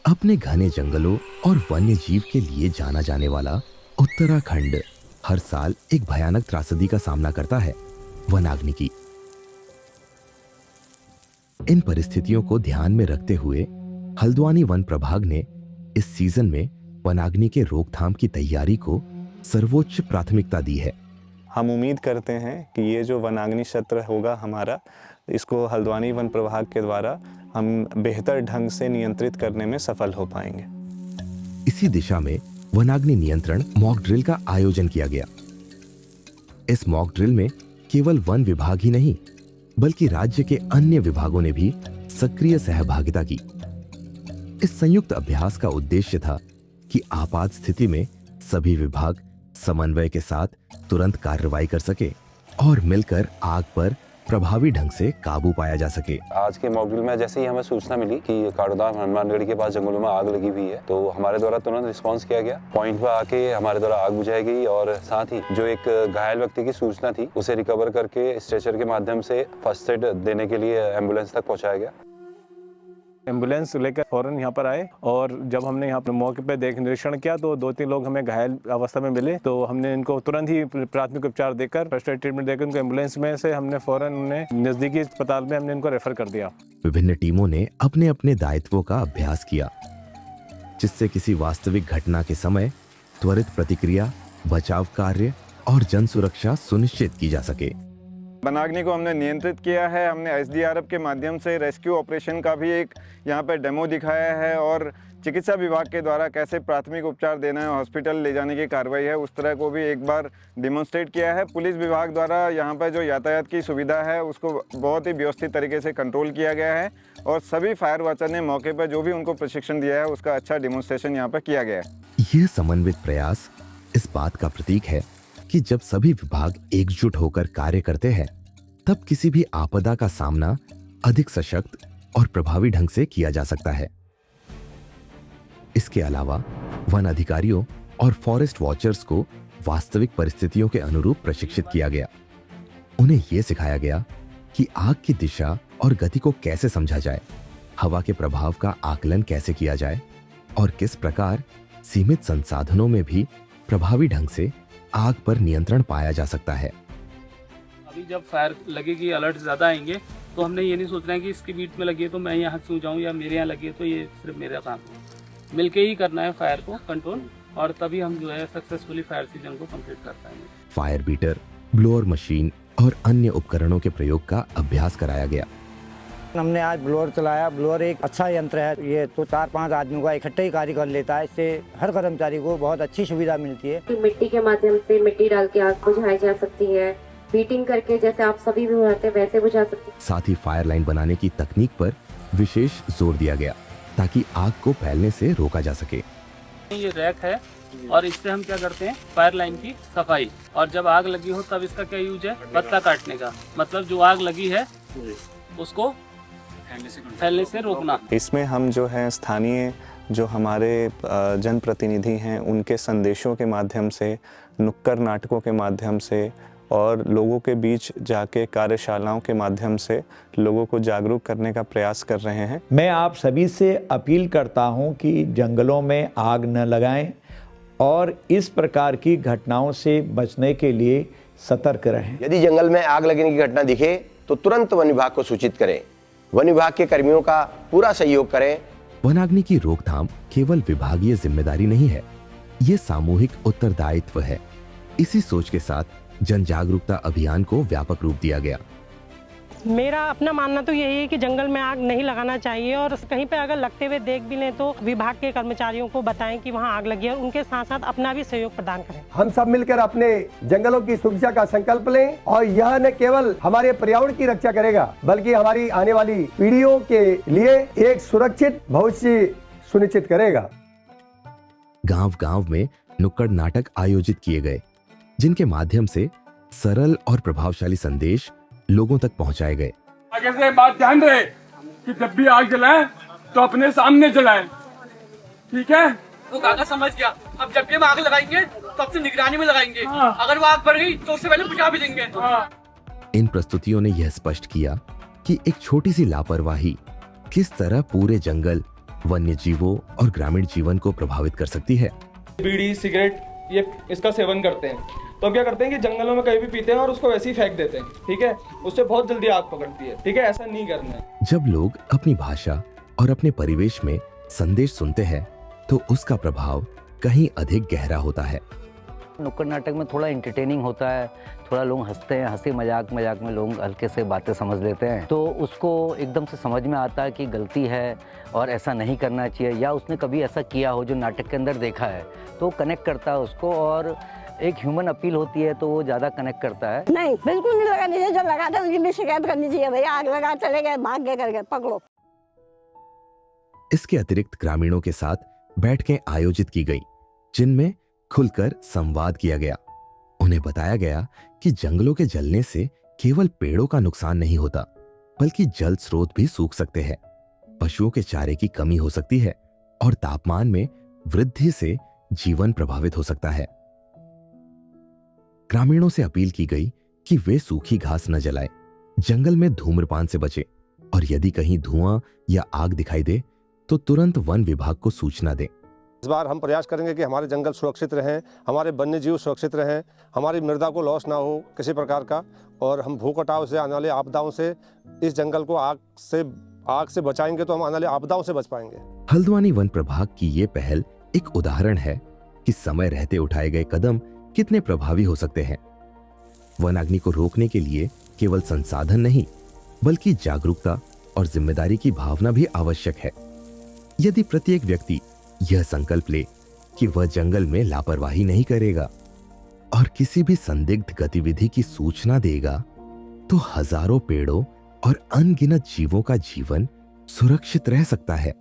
अपने घने जंगलों और वन्य जीव के लिए जाना जाने वाला उत्तराखंड हर साल एक भयानक त्रासदी का सामना करता है, वनाग्नि की। इन परिस्थितियों को ध्यान में रखते हुए हल्द्वानी वन प्रभाग ने इस सीजन में वनाग्नि के रोकथाम की तैयारी को सर्वोच्च प्राथमिकता दी है। हम उम्मीद करते हैं कि ये जो वनाग्नि सत्र होगा हमारा, इसको हल्द्वानी वन प्रभाग के द्वारा हम बेहतर ढंग से नियंत्रित करने में सफल हो पाएंगे। इसी दिशा में वनाग्नि नियंत्रण मॉक ड्रिल का आयोजन किया गया। इस मॉक ड्रिल में केवल वन विभाग ही नहीं, बल्कि राज्य के अन्य विभागों ने भी सक्रिय सहभागिता की। इस संयुक्त अभ्यास का उद्देश्य था कि आपात स्थिति में सभी विभाग समन्वय के साथ तुरंत कार्रवाई कर सके और मिलकर आग पर प्रभावी ढंग से काबू पाया जा सके। आज के मॉक ड्रिल में जैसे ही हमें सूचना मिली कि काड़ोदाम हनुमानगढ़ के पास जंगलों में आग लगी हुई है, तो हमारे द्वारा तुरंत रिस्पांस किया गया। पॉइंट पर आके हमारे द्वारा आग बुझाई गई और साथ ही जो एक घायल व्यक्ति की सूचना थी उसे रिकवर करके स्ट्रेचर के माध्यम से फर्स्ट एड देने के लिए एम्बुलेंस तक पहुंचाया गया। एम्बुलेंस लेकर फौरन यहाँ पर आए और जब हमने यहाँ पर मौके पर निरीक्षण किया तो 2-3 लोग हमें घायल अवस्था में मिले। तो हमने इनको तुरंत ही प्राथमिक उपचार देकर, फर्स्ट एड ट्रीटमेंट देकर उनको एम्बुलेंस में से हमने फौरन उन्हें नजदीकी अस्पताल में हमने इनको रेफर कर दिया। विभिन्न टीमों ने अपने अपने दायित्वों का अभ्यास किया, जिससे किसी वास्तविक घटना के समय त्वरित प्रतिक्रिया, बचाव कार्य और जन सुरक्षा सुनिश्चित की जा सके। वनाग्नि को हमने नियंत्रित किया है। हमने एसडीआरएफ के माध्यम से रेस्क्यू ऑपरेशन का भी एक यहाँ पे डेमो दिखाया है और चिकित्सा विभाग के द्वारा कैसे प्राथमिक उपचार देना है, हॉस्पिटल ले जाने की कार्रवाई है, उस तरह को भी एक बार डिमॉन्स्ट्रेट किया है। पुलिस विभाग द्वारा यहाँ पर जो यातायात की सुविधा है उसको बहुत ही व्यवस्थित तरीके से कंट्रोल किया गया है और सभी फायर वॉचर ने मौके पर जो भी उनको प्रशिक्षण दिया है उसका अच्छा डिमॉन्स्ट्रेशन यहाँ पर किया गया है। यह समन्वित प्रयास इस बात का प्रतीक है कि जब सभी विभाग एकजुट होकर कार्य करते हैं, तब किसी भी आपदा का सामना अधिक सशक्त और प्रभावी ढंग से किया जा सकता है। इसके अलावा वन अधिकारियों और फॉरेस्ट वॉचर्स को वास्तविक परिस्थितियों के अनुरूप प्रशिक्षित किया गया। उन्हें यह सिखाया गया कि आग की दिशा और गति को कैसे समझा जाए, हवा के प्रभाव का आकलन कैसे किया जाए और किस प्रकार सीमित संसाधनों में भी प्रभावी ढंग से आग पर नियंत्रण पाया जा सकता है। अभी जब फायर लगेगी, अलर्ट ज़्यादा आएंगे, तो हमने ये नहीं सोचना है कि इसके बीच में लगी है तो मैं यहाँ क्यों जाऊँ या मेरे यहाँ लगी है तो ये सिर्फ मेरा काम है। मिलके ही करना है फायर को कंट्रोल, और तभी हम जो है सक्सेसफुली फायर सीजन को कंप्लीट कर पाएंगे। फायर बीटर, ब्लोअर मशीन और अन्य उपकरणों के प्रयोग का अभ्यास कराया गया। हमने आज ब्लोअर चलाया। ब्लोअर एक अच्छा यंत्र है, ये तो 4-5 आदमियों का इकट्ठे ही कार्य कर लेता है। इससे हर कर्मचारी को बहुत अच्छी सुविधा मिलती है। मिट्टी के माध्यम से मिट्टी डाल के आग बुझाई जा सकती है, बीटिंग करके जैसे आप सभी भी बुझाते हैं वैसे बुझा सकते हैं। साथ ही फायर लाइन बनाने की तकनीक पर विशेष जोर दिया गया ताकि आग को फैलने से रोका जा सके। ये रैक है और इससे हम क्या करते हैं, फायर लाइन की सफाई, और जब आग लगी हो तब इसका क्या यूज है, पत्ता काटने का। मतलब जो आग लगी है उसको फैलने से रोकना। इसमें हम जो है स्थानीय जो हमारे जनप्रतिनिधि हैं उनके संदेशों के माध्यम से, नुक्कड़ नाटकों के माध्यम से और लोगों के बीच जाके कार्यशालाओं के माध्यम से लोगों को जागरूक करने का प्रयास कर रहे हैं। मैं आप सभी से अपील करता हूं कि जंगलों में आग न लगाएं और इस प्रकार की घटनाओं से बचने के लिए सतर्क रहें। यदि जंगल में आग लगने की घटना दिखे तो तुरंत वन विभाग को सूचित करें। वन विभाग के कर्मियों का पूरा सहयोग करें। वनाग्नि की रोकथाम केवल विभागीय जिम्मेदारी नहीं है, ये सामूहिक उत्तरदायित्व है। इसी सोच के साथ जन जागरूकता अभियान को व्यापक रूप दिया गया। मेरा अपना मानना तो यही है कि जंगल में आग नहीं लगाना चाहिए और कहीं पे अगर लगते हुए देख भी लें तो विभाग के कर्मचारियों को बताएं कि वहां आग लगी है और उनके साथ साथ अपना भी सहयोग प्रदान करें। हम सब मिलकर अपने जंगलों की सुरक्षा का संकल्प लें और यह न केवल हमारे पर्यावरण की रक्षा करेगा बल्कि हमारी आने वाली पीढ़ियों के लिए एक सुरक्षित भविष्य सुनिश्चित करेगा। गांव-गांव में नुक्कड़ नाटक आयोजित किए गए, जिनके माध्यम से सरल और प्रभावशाली संदेश लोगों तक पहुंचाए गए। आगे से बात ध्यान रहे कि जब भी आग जलाएं तो अपने सामने जलाएं, ठीक है? वो काका समझ गया। अब जब भी हम आग लगाएंगे तो अपनी निगरानी में लगाएंगे। अगर वो आग बढ़ गई तो उससे पहले बुझा भी देंगे। इन प्रस्तुतियों ने यह स्पष्ट किया कि एक छोटी सी लापरवाही किस तरह पूरे जंगल वन्य जीवों और ग्रामीण जीवन को प्रभावित कर सकती है। बीड़ी सिगरेट ये इसका सेवन करते हैं, तो हम क्या करते हैं कि जंगलों में कहीं भी पीते हैं और उसको वैसे ही फेंक देते हैं, ठीक है। उससे बहुत जल्दी आग पकड़ती है, ठीक है। ऐसा नहीं करना है। जब लोग अपनी भाषा और अपने परिवेश में संदेश सुनते हैं तो उसका प्रभाव कहीं अधिक गहरा होता है। नुक्कड़ नाटक में थोड़ा एंटरटेनिंग होता है, थोड़ा लोग हंसते हैं, हंसी मजाक में लोग हल्के से बातें समझ लेते हैं, तो उसको एकदम से समझ में आता है कि गलती है और ऐसा नहीं करना चाहिए, या उसने कभी ऐसा किया हो जो नाटक के अंदर देखा है, तो कनेक्ट करता है उसको, और एक ह्यूमन अपील होती है तो वो ज़्यादा कनेक्ट करता है। नहीं, बिल्कुल नहीं लगानी चाहिए। जो लगाता है उसकी भी शिकायत करनी चाहिए, भैया आग लगा चले गए, भाग गए करके पकड़ो। इसके अतिरिक्त ग्रामीणों के साथ बैठकें आयोजित की गई, जिनमें खुलकर संवाद किया गया। उन्हें बताया गया कि जंगलों के जलने से केवल पेड़ों का नुकसान नहीं होता, बल्कि जल स्रोत भी सूख सकते हैं, पशुओं के चारे की कमी हो सकती है और तापमान में वृद्धि से जीवन प्रभावित हो सकता है। ग्रामीणों से अपील की गई कि वे सूखी घास न जलाएं, जंगल में धूम्रपान से बचें और यदि कहीं धुआं या आग दिखाई दे तो तुरंत वन विभाग को सूचना दें। इस बार हम प्रयास करेंगे कि हमारे जंगल सुरक्षित रहें, हमारे वन्य जीव सुरक्षित रहें, हमारी मृदा को लॉस ना हो किसी प्रकार का, और हम भू कटाव से आने वाली आपदाओं से इस जंगल को आग से बचाएंगे तो हम आने वाली आपदाओं से बच पाएंगे। हल्द्वानी वन प्रभाग की ये पहल एक उदाहरण है कि समय रहते उठाए गए कदम कितने प्रभावी हो सकते हैं। वनाग्नि को रोकने के लिए केवल संसाधन नहीं, बल्कि जागरूकता और जिम्मेदारी की भावना भी आवश्यक है। यदि प्रत्येक व्यक्ति यह संकल्प ले कि वह जंगल में लापरवाही नहीं करेगा और किसी भी संदिग्ध गतिविधि की सूचना देगा, तो हजारों पेड़ों और अनगिनत जीवों का जीवन सुरक्षित रह सकता है।